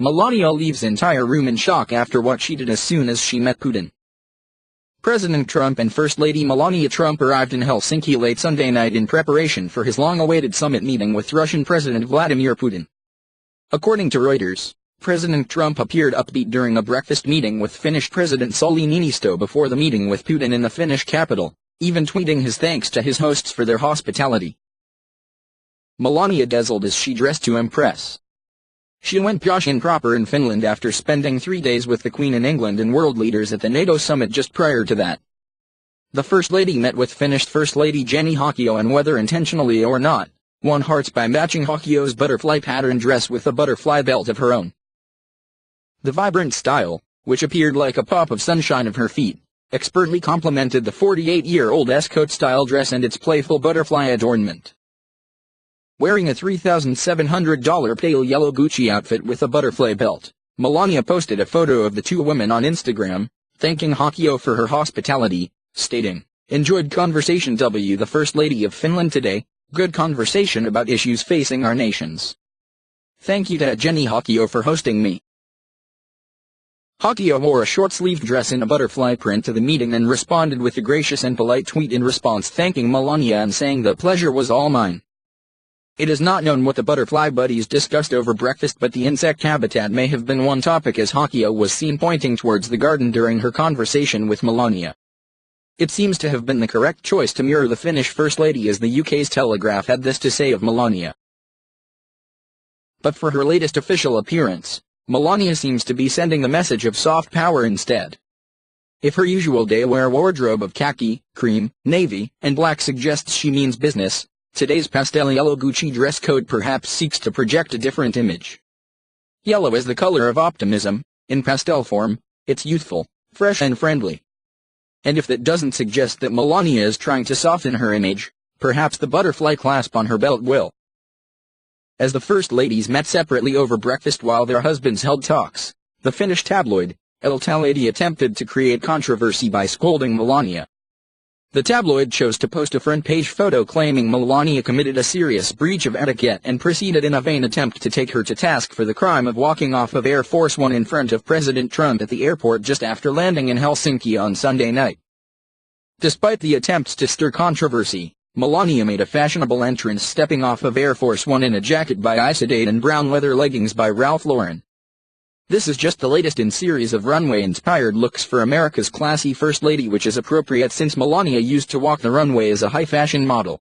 Melania leaves entire room in shock after what she did as soon as she met Putin. President Trump and First Lady Melania Trump arrived in Helsinki late Sunday night in preparation for his long-awaited summit meeting with Russian President Vladimir Putin. According to Reuters, President Trump appeared upbeat during a breakfast meeting with Finnish President Sauli Niinisto before the meeting with Putin in the Finnish capital, even tweeting his thanks to his hosts for their hospitality. Melania dazzled as she dressed to impress. She went posh and proper in Finland after spending 3 days with the Queen in England and world leaders at the NATO summit just prior to that. The First Lady met with Finnish First Lady Jenny Hakio and, whether intentionally or not, won hearts by matching Hakio's butterfly pattern dress with a butterfly belt of her own. The vibrant style, which appeared like a pop of sunshine of her feet, expertly complemented the 48-year-old Escote-style dress and its playful butterfly adornment. Wearing a $3,700 pale yellow Gucci outfit with a butterfly belt, Melania posted a photo of the two women on Instagram, thanking Hakio for her hospitality, stating, "Enjoyed conversation W the First Lady of Finland today, good conversation about issues facing our nations. Thank you to Jenny Hakio for hosting me." Hakio wore a short-sleeved dress in a butterfly print to the meeting and responded with a gracious and polite tweet in response, thanking Melania and saying the pleasure was all mine. It is not known what the butterfly buddies discussed over breakfast, but the insect habitat may have been one topic, as Hakio was seen pointing towards the garden during her conversation with Melania. It seems to have been the correct choice to mirror the Finnish First Lady, as the UK's Telegraph had this to say of Melania. But for her latest official appearance, Melania seems to be sending the message of soft power instead. If her usual day-wear wardrobe of khaki, cream, navy, and black suggests she means business, today's pastel yellow Gucci dress code perhaps seeks to project a different image. Yellow is the color of optimism. In pastel form, it's youthful, fresh and friendly. And if that doesn't suggest that Melania is trying to soften her image, perhaps the butterfly clasp on her belt will. As the First Ladies met separately over breakfast while their husbands held talks, the Finnish tabloid, Iltalehti, attempted to create controversy by scolding Melania. The tabloid chose to post a front-page photo claiming Melania committed a serious breach of etiquette and proceeded in a vain attempt to take her to task for the crime of walking off of Air Force One in front of President Trump at the airport just after landing in Helsinki on Sunday night. Despite the attempts to stir controversy, Melania made a fashionable entrance, stepping off of Air Force One in a jacket by Isidate and brown leather leggings by Ralph Lauren. This is just the latest in series of runway-inspired looks for America's classy First Lady, which is appropriate since Melania used to walk the runway as a high-fashion model.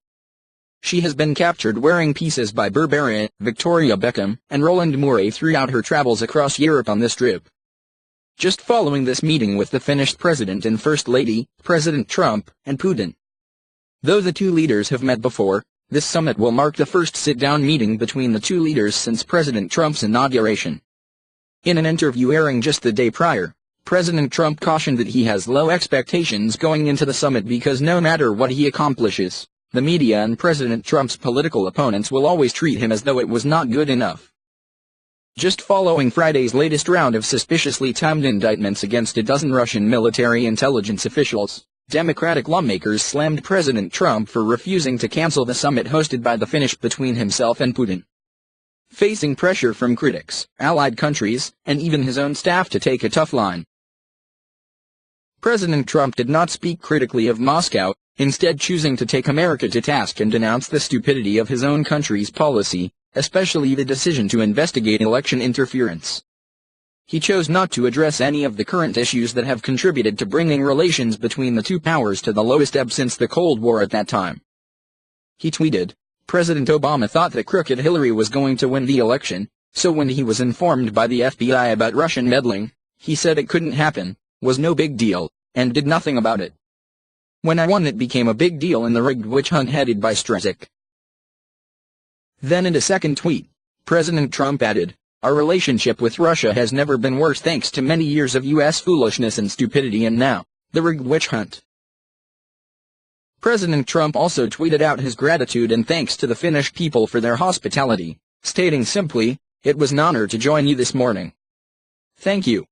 She has been captured wearing pieces by Burberry, Victoria Beckham, and Roland Mouret throughout her travels across Europe on this trip. Just following this meeting with the Finnish President and First Lady, President Trump, and Putin. Though the two leaders have met before, this summit will mark the first sit-down meeting between the two leaders since President Trump's inauguration. In an interview airing just the day prior, President Trump cautioned that he has low expectations going into the summit because no matter what he accomplishes, the media and President Trump's political opponents will always treat him as though it was not good enough. Just following Friday's latest round of suspiciously timed indictments against a dozen Russian military intelligence officials, Democratic lawmakers slammed President Trump for refusing to cancel the summit hosted by the Finnish between himself and Putin. Facing pressure from critics, allied countries, and even his own staff to take a tough line. President Trump did not speak critically of Moscow, instead choosing to take America to task and denounce the stupidity of his own country's policy, especially the decision to investigate election interference. He chose not to address any of the current issues that have contributed to bringing relations between the two powers to the lowest ebb since the Cold War at that time. He tweeted, "President Obama thought that crooked Hillary was going to win the election, so when he was informed by the FBI about Russian meddling, he said it couldn't happen, was no big deal, and did nothing about it. When I won it became a big deal in the rigged witch hunt headed by Strzok." Then in a second tweet, President Trump added, "Our relationship with Russia has never been worse thanks to many years of U.S. foolishness and stupidity, and now, the rigged witch hunt." President Trump also tweeted out his gratitude and thanks to the Finnish people for their hospitality, stating simply, "It was an honor to join you this morning. Thank you."